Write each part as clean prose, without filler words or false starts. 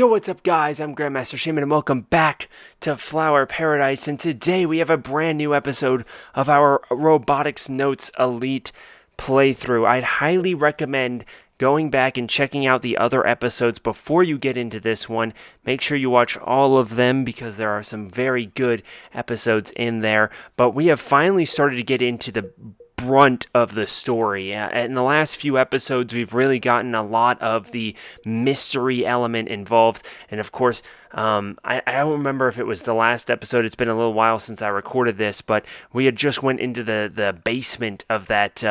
Yo, what's up guys? I'm Grandmaster Shaymin and welcome back to Flower Paradise, and today we have a brand new episode of our Robotics Notes Elite playthrough. I'd highly recommend going back and checking out the other episodes before you get into this one. Make sure you watch all of them because there are some very good episodes in there, but we have finally started to get into the brunt of the story. In the last few episodes, we've really gotten a lot of the mystery element involved, and of course, I don't remember if it was the last episode. It's been a little while since I recorded this, but we had just went into the basement of that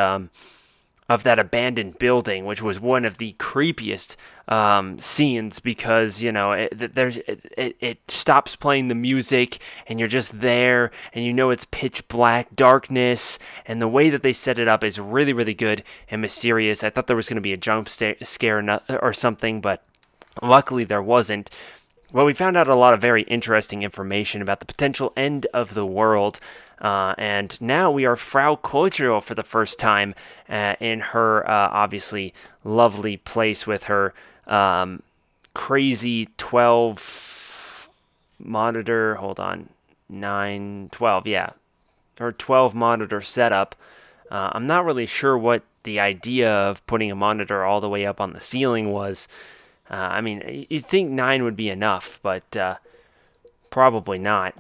abandoned building, which was one of the creepiest scenes because, you know, it stops playing the music and you're just there and you know it's pitch black darkness, and the way that they set it up is really, really good and mysterious. I thought there was going to be a jump scare or something, but luckily there wasn't. Well, we found out a lot of very interesting information about the potential end of the world. And now we are Frau Kojiro for the first time in her obviously lovely place with her crazy 12 monitor, hold on, 12, yeah, her 12 monitor setup. I'm not really sure what the idea of putting a monitor all the way up on the ceiling was. I mean, you'd think 9 would be enough, but probably not.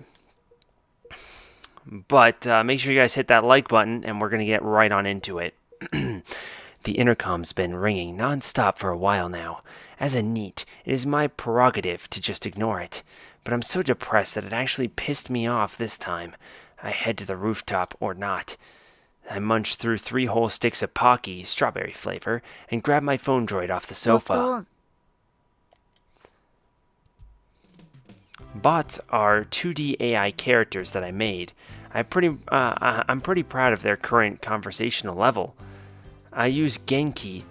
But make sure you guys hit that like button, and we're going to get right on into it. The intercom's been ringing non-stop for a while now. As a NEET, it is my prerogative to just ignore it. But I'm so depressed that it actually pissed me off this time. I head to the rooftop, or not. I munch through 3 whole sticks of Pocky, strawberry flavor, and grab my phone droid off the sofa. Bots are 2D AI characters that I made. I'm pretty proud of their current conversational level. I use Genki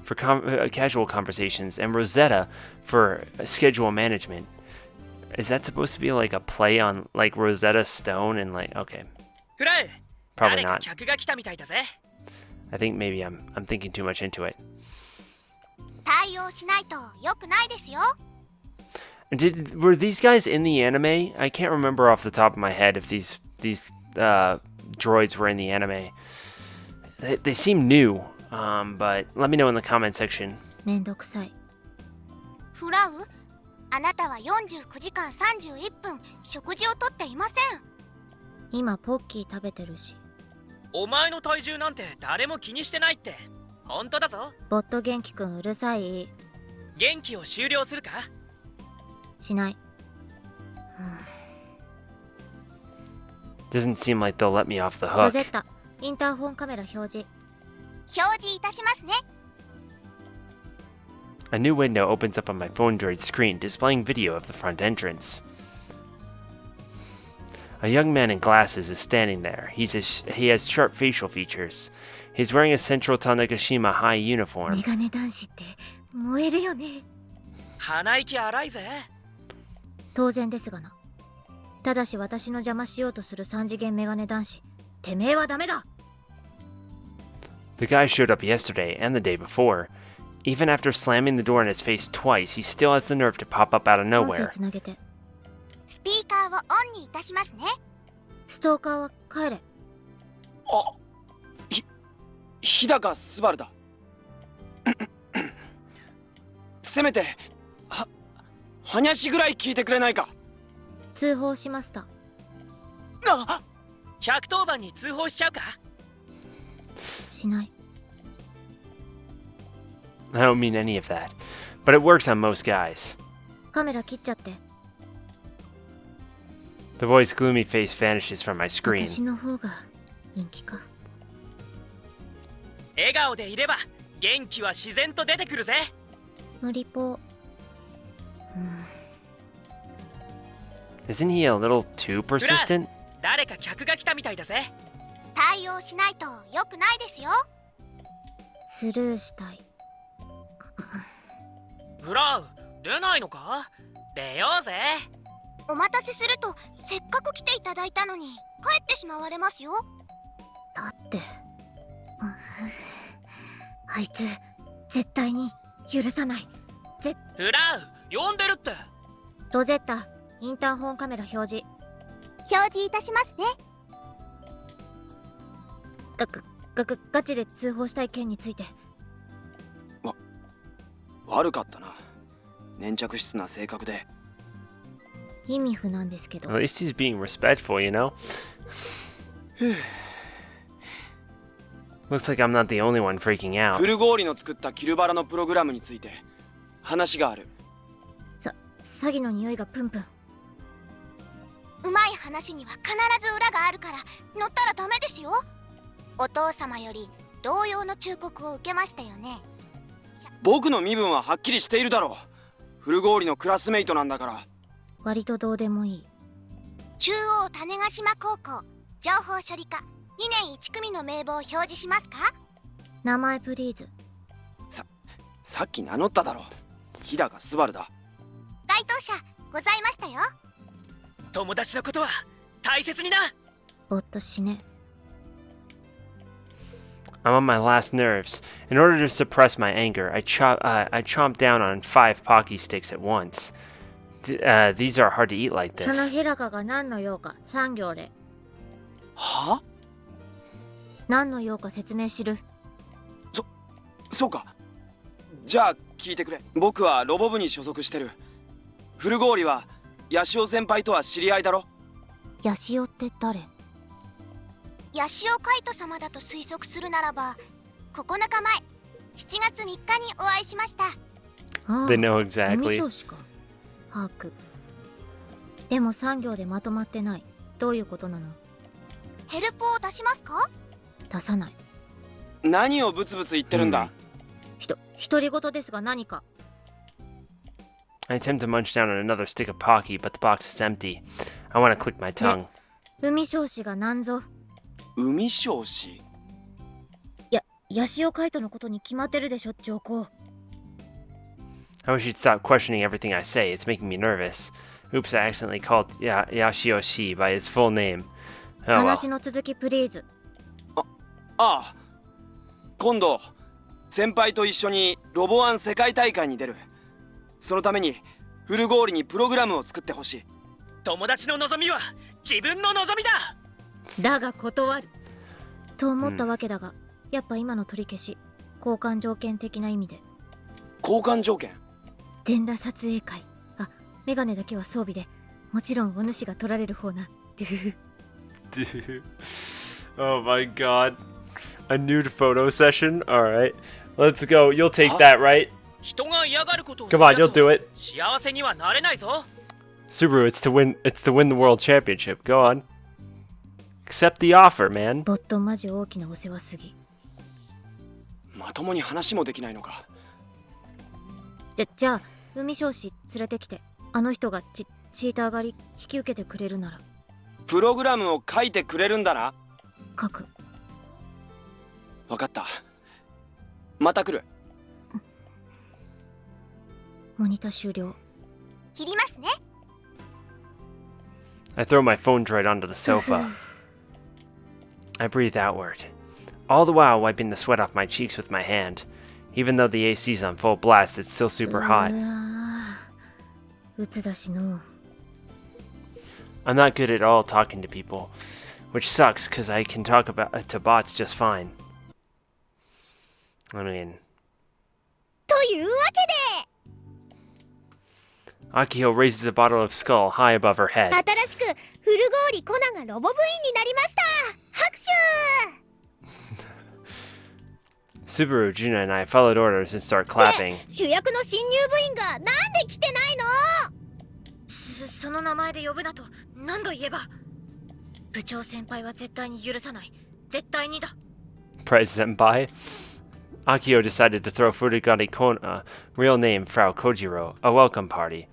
for casual conversations and Rosetta for schedule management. Is that supposed to be like a play on like Rosetta Stone and like, okay. Probably not. I think maybe I'm thinking too much into it. Were these guys in the anime? I can't remember off the top of my head if these droids were in the anime. They seem new, but let me know in the comment section. めんどくさい。フラウ、あなたは49時間31分食事をとっていません。今ポッキー食べてるし。お前の体重なんて誰も気にしてないって。本当だぞ。ボット元気くんうるさい。元気を終了するか？しない。Doesn't seem like they'll let me off the ロ hook. ゼッタ、インターホンカメラ表示。表示いたしますね。A new window opens up on my phone droid screen, displaying video of the front entrance. A young man in glasses is standing there. He has sharp facial features. He's wearing a Central Tanegashima High uniform. メガネ男子って燃えるよね。鼻息荒いぜ。当然ですがな。ただし私の邪魔しようとする3次元メガネ男子、てめえはダメだ。The guy showed up yesterday and the day before. Even after slamming the door in his face twice, he still has the nerve to pop up out of 音声 nowhere. つなげて。スピーカーをオンにいたしますね。ストーカーは帰れ。あ、日高スバルだ。せめて話ぐらい聞いてくれないか。通報しました。あ、110番に通報しちゃうか？しない。I don't mean any of that, but it works on most guys. カメラ切っちゃって。The boy's gloomy face vanishes from my screen. 私の方が人気か。笑顔でいれば元気は自然と出てくるぜ。無理ぽ。Isn't he a little too persistent? 誰か客が来たみたいだぜ。対応しないと良くないですよ。スルーしたい。フラウ、出ないのか？出ようぜ。お待たせするとせっかく来ていただいたのに帰ってしまわれますよ。だって、あいつ絶対に許さない。フラウ呼んでるって。ロゼッタ、インターホンカメラ表示。表示いたしますね。ガチで通報したい件について。悪かったな。粘着質な性格で。意味不なんですけど。 At least he's being respectful, you know? Looks like I'm not the only one freaking out. フルゴーリの作ったキルバラのプログラムについて話がある。詐欺の匂いがプンプン。うまい話には必ず裏があるから乗ったらダメですよ。お父様より同様の忠告を受けましたよね。僕の身分ははっきりしているだろう。フルゴーリのクラスメイトなんだから。割とどうでもいい。中央種子島高校情報処理科2年1組の名簿を表示しますか。名前プリーズ。さっき名乗っただろう。日高スバルだ。該当者ございましたよ。友達のことは大切にな。ぼっと死ね。I'm on my last nerves. In order to suppress my anger, I chomped down on 5 Pocky sticks at once. These are hard to eat like その this. 日高が何の用か3行で。は？何の用か説明しる。そうか。じゃあ聞いてくれ。僕はロボ部に所属してる。フルゴーリはヤシオ先輩とは知り合いだろ。ヤシオって誰？ヤシオカイト様だと推測するならば9日前7月3日にお会いしました。ああ、 They know お見 exactly. 少子か。把握。でも3行でまとまってない。どういうことなの？ヘルプを出しますか？出さない。何をブツブツ言ってるんだ。独り言ですが何か。I attempt to munch down on another stick of Pocky, but the box is empty. I want to click my tongue. 海少子が何ぞ。海少子？ヤシオカイトのことに決まってるでしょ、上皇。I wish you'd stop questioning everything I say. It's making me nervous. Oops, I accidentally called Yashioshi by his full name. Oh well. 話の続きプリーズ。ああ。今度先輩と一緒にロボアン世界大会に出る。そのためにフルゴーリにプログラムを作ってほしい。友達の望みは自分の望みだ。だが断ると思ったわけだが、やっぱ今の取り消し交換条件的な意味で。交換条件？全裸撮影会。あ、メガネだけは装備で、もちろんお主が取られる方な。Dude. Oh my god. A nude photo session? Alright. Let's go. You'll take that, right? 人が嫌がることを Come on, you'll do it. 幸せにはなれないぞ。 Subaru, it's to win the world championship. Go on. Accept the offer, man. ボットマジ大きなお世話すぎ。まともに話もできないのか。じゃあ海少子連れてきて、あの人がチーター狩り引き受けてくれるなら。プログラムを書いてくれるんだな。書く。わかった。また来る。モニタ終了。切りますね。I throw my phone droid onto the sofa. I breathe outward, all the while wiping the sweat off my cheeks with my hand. Even though the AC's on full blast, it's still super hot. うつだしの。I'm not good at all talking to people, which sucks because I can talk to bots just fine. I mean... というわけで Akio raises a bottle of Skull high above her head. 新しくフルゴーリコナがロボ部員になりました。拍手。 Subaru, Juna, and I followed orders and start clapping. 主役の新入部員がなんで来てないの？その名前で呼ぶなと何度言えば。部長先輩は絶対に許さない。絶対にだ。Present by Akio decided to throw Furigari Kona, real name Frau Kojiro, a welcome party.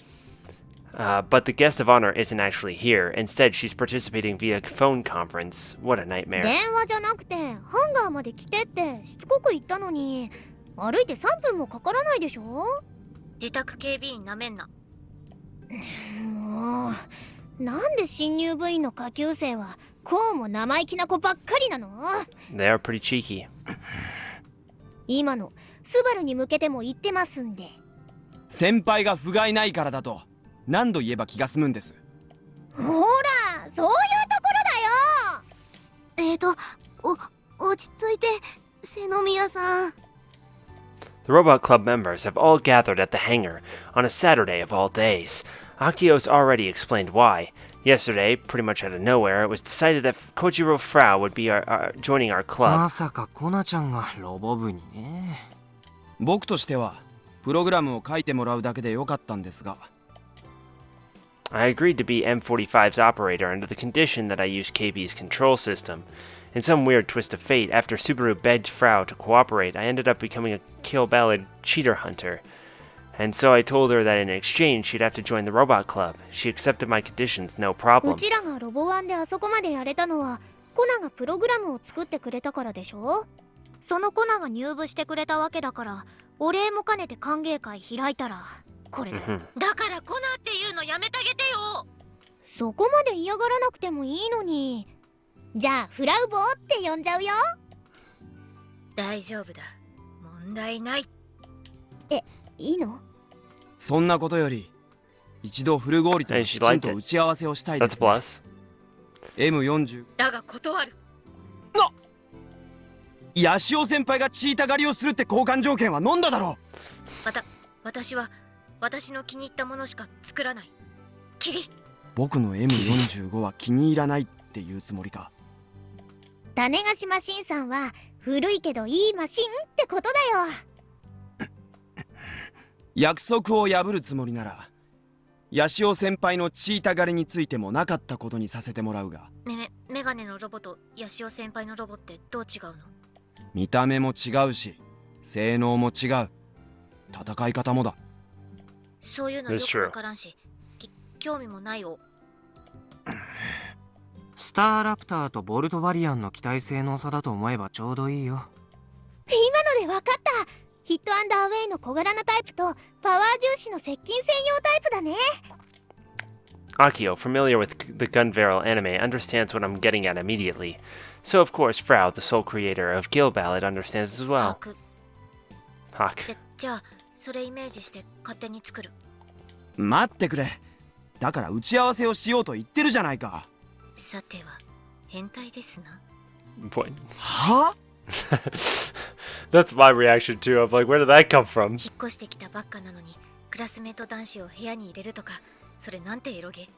But the guest of honor isn't actually here. Instead, she's participating via phone conference. What a nightmare. 電話じゃなくてハンガーまで来てってしつこく言ったのに、歩いて3分もかからないでしょ。自宅警備員なめんな。もうなんで新入部員の下級生はこうも生意気な子ばっかりなの？ They are pretty cheeky. 今のスバルに向けても言ってますんで。先輩が不甲斐ないからだと何度言えば気が済むんです。ほら、そういうところだよ。落ち着いて、瀬宮さん。The Robot Club members have all gathered at the hangar on a Saturday of all days. Akio's already explained why. Yesterday, pretty much out of nowhere, it was decided that Kojiro Frau would be joining our club. まさかコナちゃんがロボ部にね。僕としてはプログラムを書いてもらうだけでよかったんですが。I agreed to be M45's operator under the condition that I use KB's control system. In some weird twist of fate, after Subaru begged Frau to cooperate, I ended up becoming a Kill Ballad cheater hunter. And so I told her that in exchange she'd have to join the Robot Club. She accepted my conditions, no う problem. ちらがロボワンであそこまでやれたのはコナがプログラムを作ってくれたからでしょ。そのコナが入部してくれたわけだから、お礼も兼ねて歓迎会開いたらこれで。だからコナっていうのやめてあげてよ。そこまで嫌がらなくてもいいのに。じゃあフラウボーって呼んじゃうよ。大丈夫だ、問題ない。いいの？そんなことより一度フルゴーリときちんと打ち合わせをしたいで That's す、a plus. M40。だが断る。ヤシオ先輩がチータ狩りをするって交換条件は飲んだだろう。私は私の気に入ったものしか作らない。キリ。僕の M45 は気に入らないっていうつもりか。種子島シンさんは古いけどいいマシンってことだよ。約束を破るつもりならヤシオ先輩のチータ狩りについてもなかったことにさせてもらうが。メガネのロボとヤシオ先輩のロボってどう違うの？見た目も違うし性能も違う、戦い方もだ。そういうのよくわからんし、興味もないよ。スターラプターとボルトバリアンの機体性能差だと思えばちょうどいいよ。今ので分かった。ヒットアンダーウェイの小柄なタイプとパワー重視の接近専用タイプだね。Akio, familiar with the gun barrel anime, understands what I'm getting at immediately. So of course, Frau, the sole creator of Kill Ballad, understands as well. Hawk. じゃあそれイメージして勝手に作る。待ってくれ。だから打ち合わせをしようと言ってるじゃないか。さては変態ですな。What? は？ That's my reaction too. I'm like, where did that come from? 引っ越してきたばっかなのにクラスメート男子を部屋に入れるとか、それなんてエロゲ。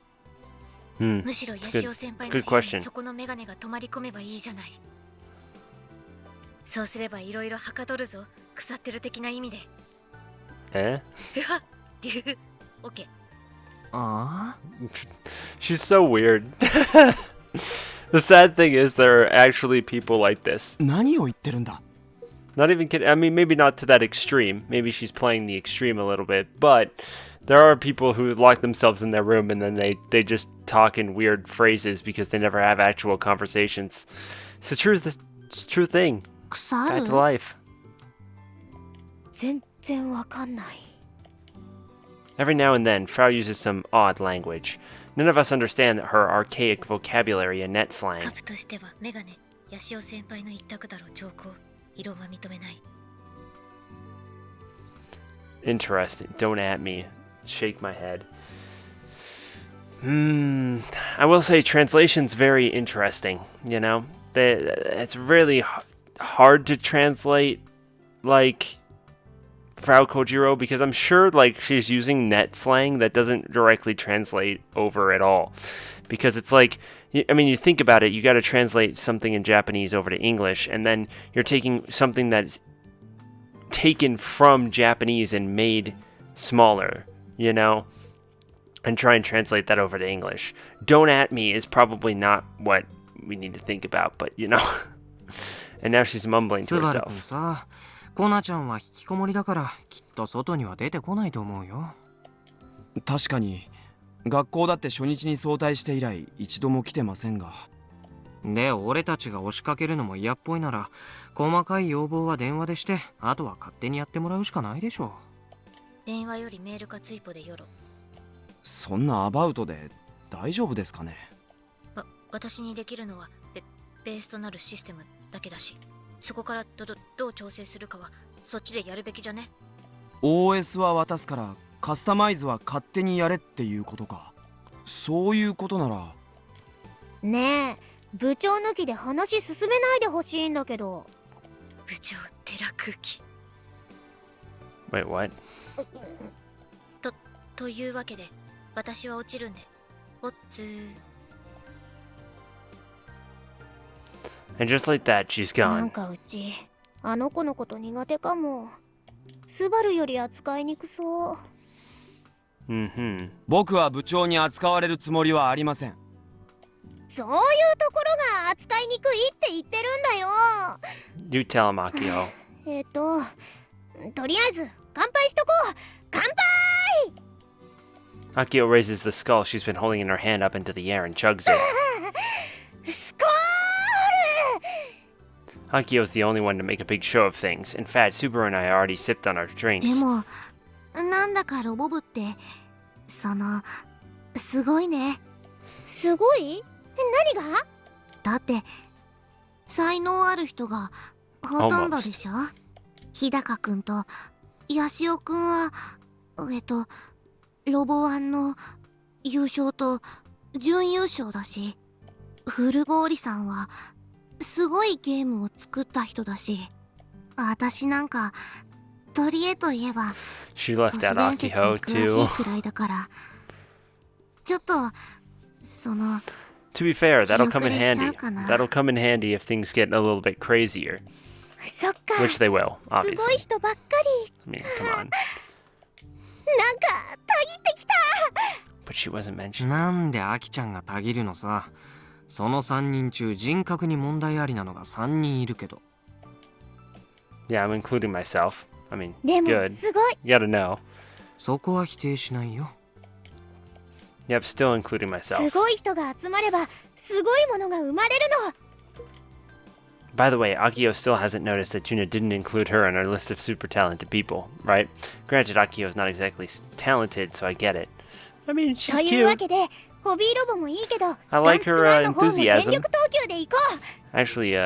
むしろヤシオ先輩の部屋にそこのメガネが泊まり込めばいいじゃない。そうすればいろいろはかどるぞ、腐ってる的な意味で。Eh? ふわっデューオッケー。ああ She's so weird. The sad thing is there are actually people like this. 何を言ってるんだ。 Not even kidding. I mean, maybe not to that extreme. Maybe she's playing the extreme a little bit. But there are people who lock themselves in their room and then they just talk in weird phrases because they never have actual conversations. It's a true thing. 腐 Back る？ to life. 全然わかんない。Every now and then, Frau uses some odd language. None of us understand her archaic vocabulary and net カ slang. プとしてはメガネ、ヤシオ先輩の一択だろ。兆候、異論は認めない。Interesting. Don't at me. Shake my head. I will say translation's very interesting, you know? It's really hard to translate, like, Frau Kojiro, because I'm sure, like, she's using net slang that doesn't directly translate over at all. Because it's like, I mean, you think about it, you gotta translate something in Japanese over to English, and then you're taking something that's taken from Japanese and made smaller, you know, and try and translate that over to English. Don't at me is probably not what we need to think about, but you know. And now she's mumbling ス to バル君 herself. さ、コナちゃんは引きこもりだからきっと外には出てこないと思うよ。確かに学校だって初日に早退して以来一度も来てませんが。で、俺たちが押しかけるのも嫌っぽいなら、細かい要望は電話でして、あとは勝手にやってもらうしかないでしょ。電話よりメールかツイポでよろ。そんなアバウトで大丈夫ですかね。私にできるのはベースとなるシステムだけだし、そこからどう調整するかはそっちでやるべきじゃね。OS は渡すからカスタマイズは勝手にやれっていうことか。そういうことなら。ねえ、部長抜きで話進めないでほしいんだけど。部長寺空気 Wait, what? というわけで私は落ちるんでおっつー And just like that, she's なん gone. かうちあの子のこと苦手かも。スバルより扱いにくそう。Mm-hmm. 僕は部長に扱われるつもりはありません。そういうところが扱いにくいって言ってるんだよ。 You tell him, Akio. とりあえず乾杯しとこう。乾杯。 Akio raises the skull she's been holding in her hand up into the air and chugs it. スコール。 Akio's the only one to make a big show of things. In fact, Subaru and I already sipped on our drinks. でもなんだかロボ部ってすごいね。すごい？何が？だって才能ある人がほとんどでしょ。日高くんとヤシオくんはロボワンの優勝と準優勝だし、古郡さんはすごいゲームを作った人だし、私なんか取り柄といえば She 都 left 市 out 伝説に Akio 詳し too. いくらいだからちょっとTo be fair, that'll come in 気遅れしちゃ handy. うかな。 That'll come in handy if things get a little bit crazier. そっか。 Which they will, すご obviously. い人ばっかり。 I mean, come on. なんかたぎってきた。 But she wasn't mentioned. なんでアキちゃんがたぎるのさ。その3人中人格に問題ありなのが3人いるけど。 Yeah, I'm including myself. I mean, でも good. すごい。 You gotta know. そこは否定しないよ。 Yep, still including す myself. ごい人が集まればすごいものが生まれるの。 By the way, Akio still hasn't noticed that Juna didn't include her on our list of super talented people, right? Granted, Akio's not exactly talented, so I get it. I mean, she's というわ cute. けでホビーロボもいいけど、 I like her ガンツクワンの方も enthusiasm. 全力投球でいこう。 Actually,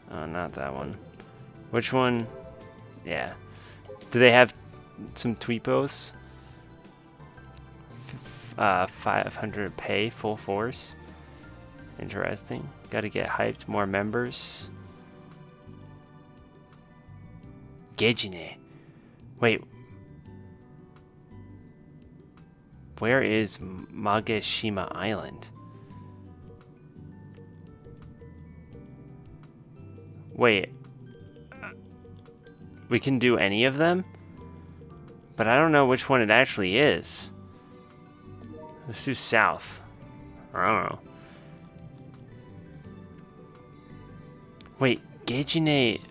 oh, not that one. Which one? Yeah. Do they have some tweepos? 500 pay, full force. Interesting. Gotta get hyped, more members. Gejine. Wait. Where is Mageshima Island? Wait. We can do any of them? But I don't know which one it actually is. Let's do south. I don't know. Wait, Gejine...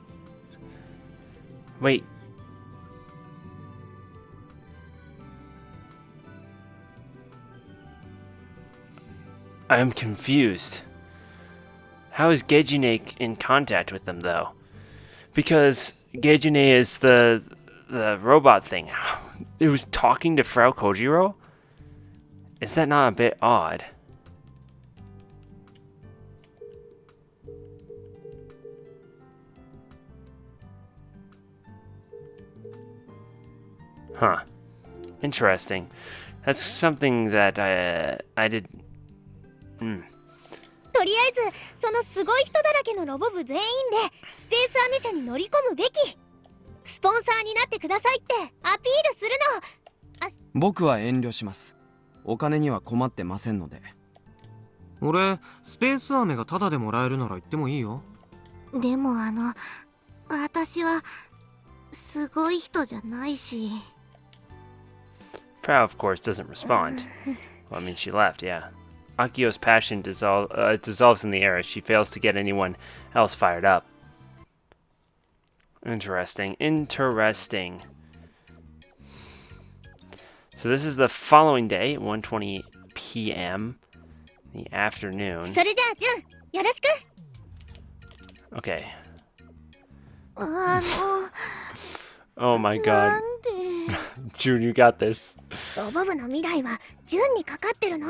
Wait. I'm confused. How is Gejine in contact with them, though? Because Gejine is the robot thing. It was talking to Frau Kojiro? Is that not a bit odd? Huh. Interesting. That's something that I did... とりあえずそのすごい人だらけのロボ部全員でスペースアメ車に乗り込むべき。スポンサーになってくださいってアピールするの。僕は遠慮します。お金には困ってませんので。俺、スペース飴がタダでもらえるなら言ってもいいよ。でも私はすごい人じゃないし。 Frau, of course, doesn't respond. Well, I mean, she left, yeah. Akio's passion dissolves in the air as she fails to get anyone else fired up. Interesting. Interesting. So this is the following day, 1:20 p.m. in the afternoon. それじゃあジュンよろしく。 Okay. Oh my god. June, you got this. ロボ部の未来はジュンにかかってるの。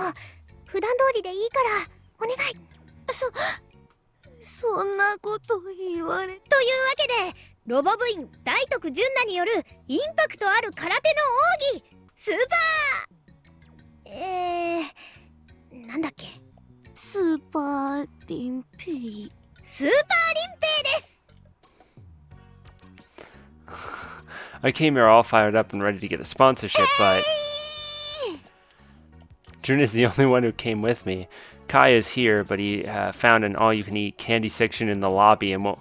普段通りでいいからお願い。そんなこと言われ。というわけでロボ部員大徳純奈によるインパクトある空手の奥義スーパーなんだっけ、スーパーリンペイ。スーパーリンペイです。 I came here all fired up and ready to get a sponsorship, but June is the only one who came with me. Kai is here, but he found an all-you-can-eat candy section in the lobby, and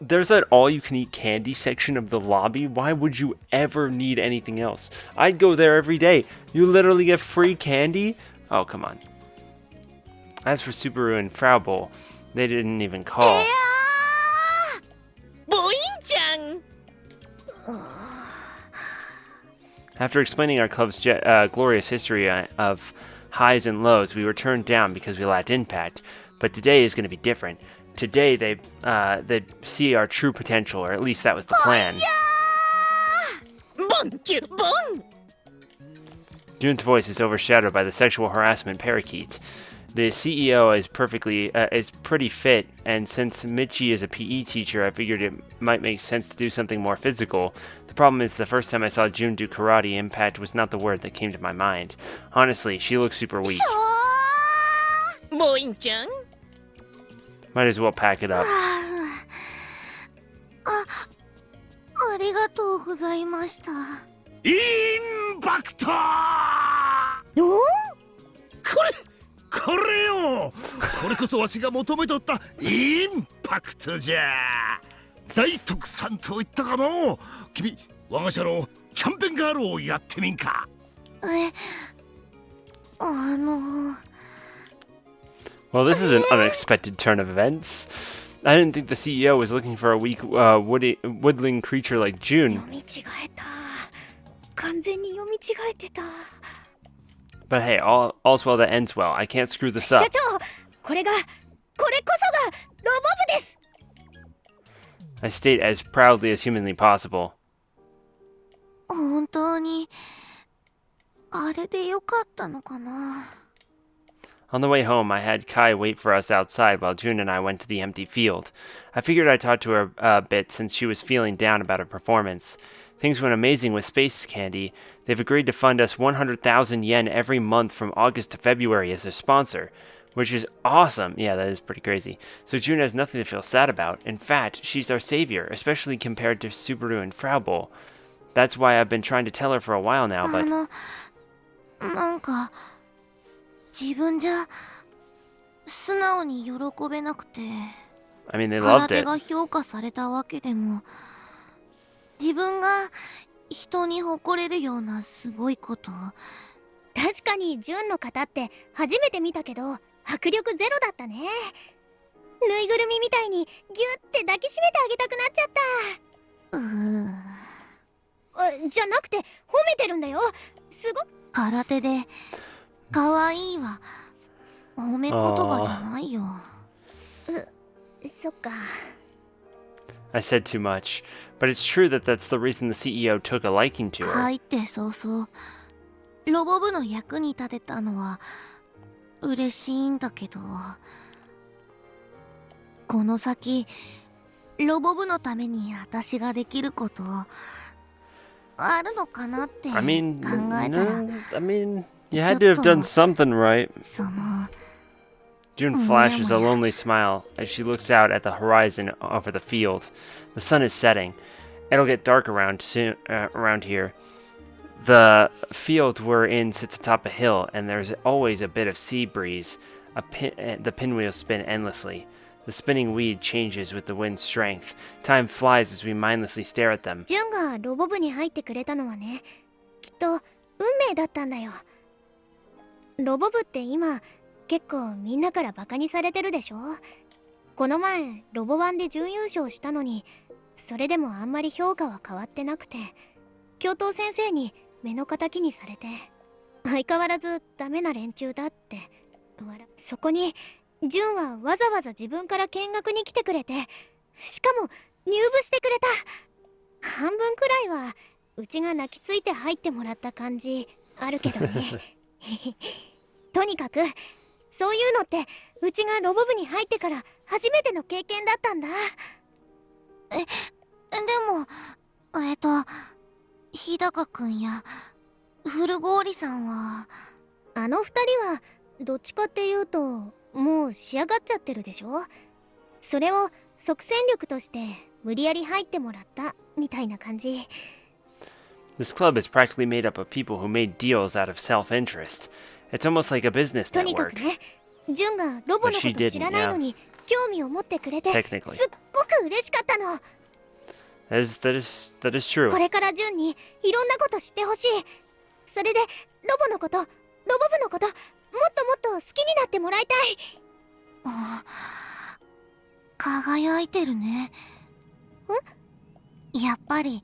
there's an all-you-can-eat candy section of the lobby? Why would you ever need anything else? I'd go there every day. You literally get free candy? Oh, come on. As for Subaru and Frau Bowl, they didn't even call. ボインちゃん。 After explaining our club's glorious history of highs and lows, we were turned down because we lacked impact. But today is going to be different. Today they see our true potential, or at least that was the plan. June's voice is overshadowed by the sexual harassment parakeet. The CEO is pretty fit, and since Michi is a PE teacher, I figured it might make sense to do something more physical. The problem is the first time I saw June do karate, impact was not the word that came to my mind. Honestly, she looks super weak. ボインちゃん。 Might as well pack it up. ありがとうございました。インパクト。これよ。これこそわしが求めとったインパクトじゃ。大徳さんと言ったかの。君、我が社のキャンペーンガールをやってみんか。Well, this is an unexpected turn of events. I didn't think the CEO was looking for a weak woodland creature like June. 読み違えた。完全に読み違えてた。 But hey, all's well that ends well. I can't screw this 社 up. 長、これこそがロボ部です。 I state as proudly as humanly possible. 本当にあれでよかったのかな。 On the way home, I had Kai wait for us outside while June and I went to the empty field. I figured I'd talk to her a bit since she was feeling down about her performance. Things went amazing with Space Candy. They've agreed to fund us 100,000 yen every month from August to February as their sponsor, which is awesome. Yeah, that is pretty crazy. So June has nothing to feel sad about. In fact, she's our savior, especially compared to Subaru and Frau Bowl. That's why I've been trying to tell her for a while now, but... なんか自分じゃ素直に喜べなくて。 I mean, they 空 loved 手 it. が評価されたわけでも、自分が人に誇れるようなすごいこと。確かに純の方って初めて見たけど迫力ゼロだったね。ぬいぐるみみたいにギュッて抱きしめてあげたくなっちゃった。じゃなくて褒めてるんだよ。すごく空手で可愛いは褒め言葉じゃないよ。そっか。 I said too much, but it's true that that's the reason the CEO took a liking to her. 入って早々ロボ部の役に立てたのは嬉しいんだけど、この先ロボ部のために私ができることあるのかなって考 I mean, えたら、 no, I mean, you had to have done something right. その June flashes a lonely smile as she looks out at the horizon over the field. The sun is setting. It'll get dark around here. The field we're in sits atop a hill, and there's always a bit of sea breeze. The pinwheels spin endlessly. The spinning weed changes with the wind's strength. Time flies as we mindlessly stare at them. 純がロボ部に入ってくれたのはね、きっと運命だったんだよ。ロボ部って今結構みんなからバカにされてるでしょ。この前ロボ1で準優勝したのに、それでもあんまり評価は変わってなくて、教頭先生に目の敵にされて、相変わらずダメな連中だってそこに純はわざわざ自分から見学に来てくれて、しかも入部してくれた。半分くらいはうちが泣きついて入ってもらった感じあるけどね。とにかくそういうのってうちがロボ部に入ってから初めての経験だったんだ。日高くんや古郡さんはあの二人はどっちかっていうともう仕上がっちゃってるでしょ。それを即戦力として無理やり入ってもらったみたいな感じ。 This club is practically made up of people who made deals out of self-interest. It's almost like a business とにか network. くね、ジュンがロボのこと知らないのに興味を持ってくれてすっ Technically. ごく嬉しかったの。 That is true. これからジュンにいろんなこと知ってほしい。それでロボのこと、ロボ部のこともっともっと好きになってもらいたい。輝いてるね。やっぱり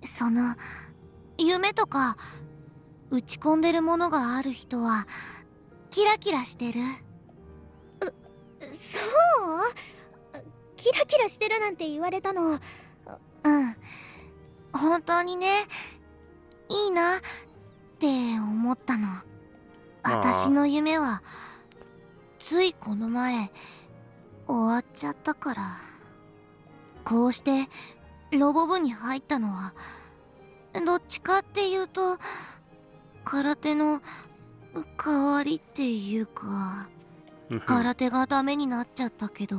その夢とか打ち込んでるものがある人はキラキラしてる。そう？キラキラしてるなんて言われたの。本当にね、いいなって思ったの。私の夢はついこの前終わっちゃったから。こうしてロボ部に入ったのはどっちかっていうと空手の代わりっていうか、空手がダメになっちゃったけど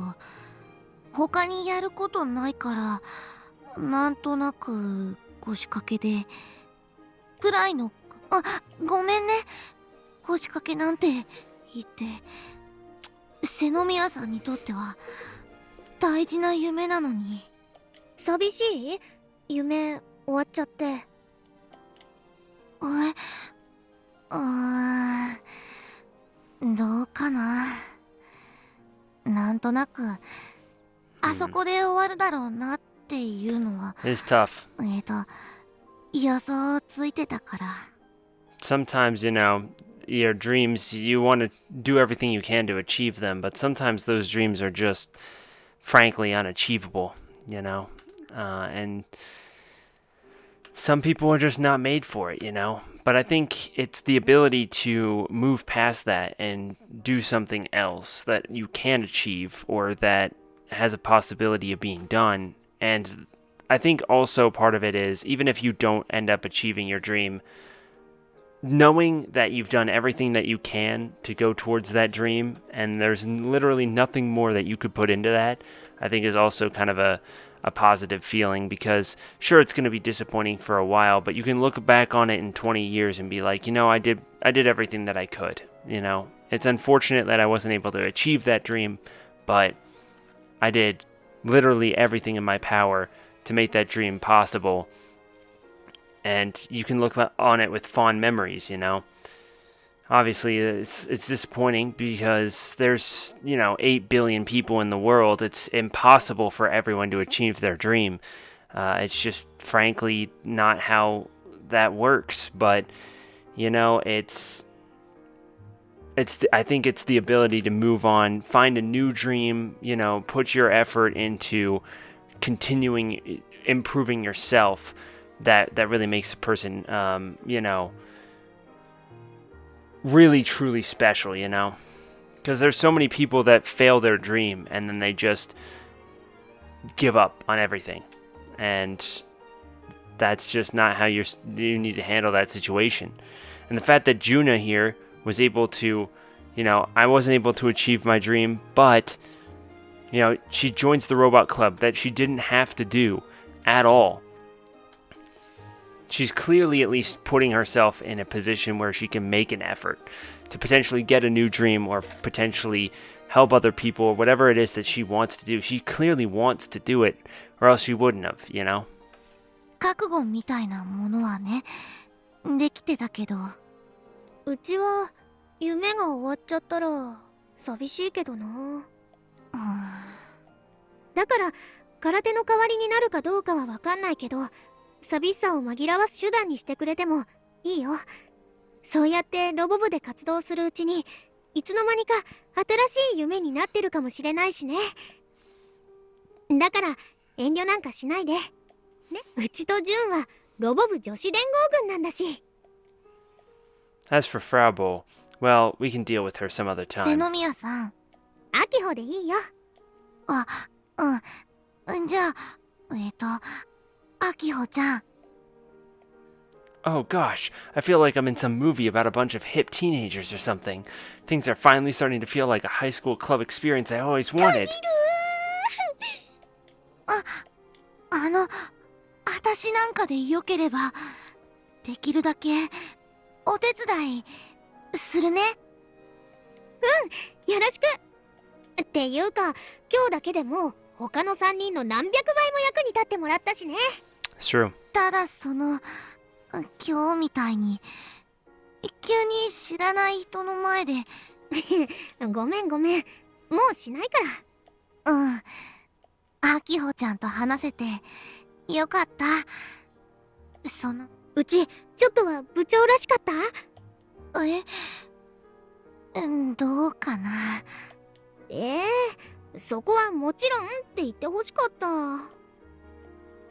他にやることないからなんとなく腰掛けでくらいの。ごめんね、腰掛けなんて言って瀬宮さんにとっては大事な夢なのに。寂しい？夢終わっちゃって。どうかな。なんとなくあそこで終わるだろうなっていうのは It's tough. 予想ついてたから。 Sometimes, your dreams, you want to do everything you can to achieve them, but sometimes those dreams are just, frankly, unachievable, and some people are just not made for it, But I think it's the ability to move past that and do something else that you can achieve or that has a possibility of being done. And I think also part of it is, even if you don't end up achieving your dream, knowing that you've done everything that you can to go towards that dream and there's literally nothing more that you could put into that, I think is also kind of a positive feeling, because sure, it's going to be disappointing for a while, but you can look back on it in 20 years and be like, I did everything that I could. It's unfortunate that I wasn't able to achieve that dream, but I did literally everything in my power to make that dream possible. And you can look on it with fond memories, Obviously, it's disappointing because there's, 8 billion people in the world. It's impossible for everyone to achieve their dream. It's just, frankly, not how that works. But, I think it's the ability to move on, find a new dream, put your effort into continuing improving yourself. That really makes a person, really truly special, because there's so many people that fail their dream and then they just give up on everything, and that's just not how you need to handle that situation. And the fact that Juna here was able to, I wasn't able to achieve my dream, but she joins the robot club that she didn't have to do at all. She's clearly at least putting herself in a position where she can make an effort to potentially get a new dream or potentially help other people or whatever it is that she wants to do. She clearly wants to do it, or else she wouldn't have, 覚悟みたいなものはね、できてたけど。うちは夢が終わっちゃったら寂しいけどな。だから空手の代わりになるかどうかは分かんないけど、寂しさを紛らわす手段にしてくれてもいいよ。そうやってロボ部で活動するうちにいつの間にか新しい夢になってるかもしれないしね。だから遠慮なんかしないでね。うちとジュンはロボ部女子連合軍なんだし。 As for Frau, well, we can deal with her some other time. 瀬宮さん、秋穂でいいよ。じゃあアキホちゃん。 Oh gosh, I feel like I'm in some movie about a bunch of hip teenagers or something. Things are finally starting to feel like a high school club experience I always wanted. 私なんかでよければ、できるだけお手伝いするね。よろしく。っていうか、今日だけでも他の3人の何百倍も役に立ってもらったしね。 It's true. ただ今日みたいに急に知らない人の前でごめん。もうしないから。アキホちゃんと話せてよかった。うちちょっとは部長らしかった？どうかな。そこはもちろんって言ってほしかった。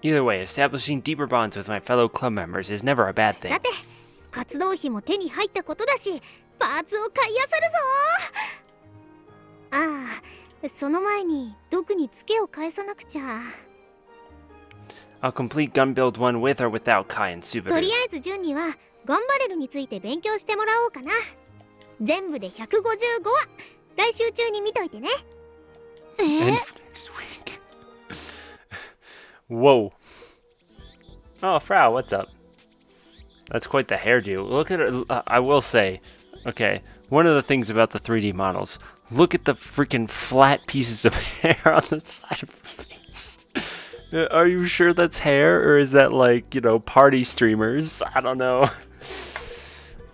Either way, establishing deeper bonds with my fellow club members is never a bad thing. さて、活動費も手に入ったことだし、パーツを買い漁るぞ。その前にドクにツケを返さなくちゃ。 I'll complete gun build 1 with or without Kai and とり Subaru. あえずジュンにはガンバレルについて勉強してもらおうかな。全部で155話。来週中に見といてね。 And for next week. Whoa. Oh, Frau, what's up? That's quite the hairdo. Look at it. I will say, okay, one of the things about the 3D models, look at the freaking flat pieces of hair on the side of her face. Are you sure that's hair, or is that like, you know, party streamers? I don't know.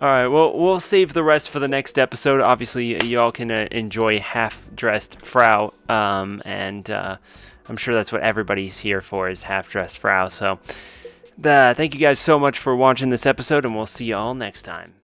Alright, well, we'll save the rest for the next episode. Obviously, y'all can enjoy half-dressed Frau, and I'm sure that's what everybody's here for, is half-dressed Frau. So, thank you guys so much for watching this episode, and we'll see y'all next time.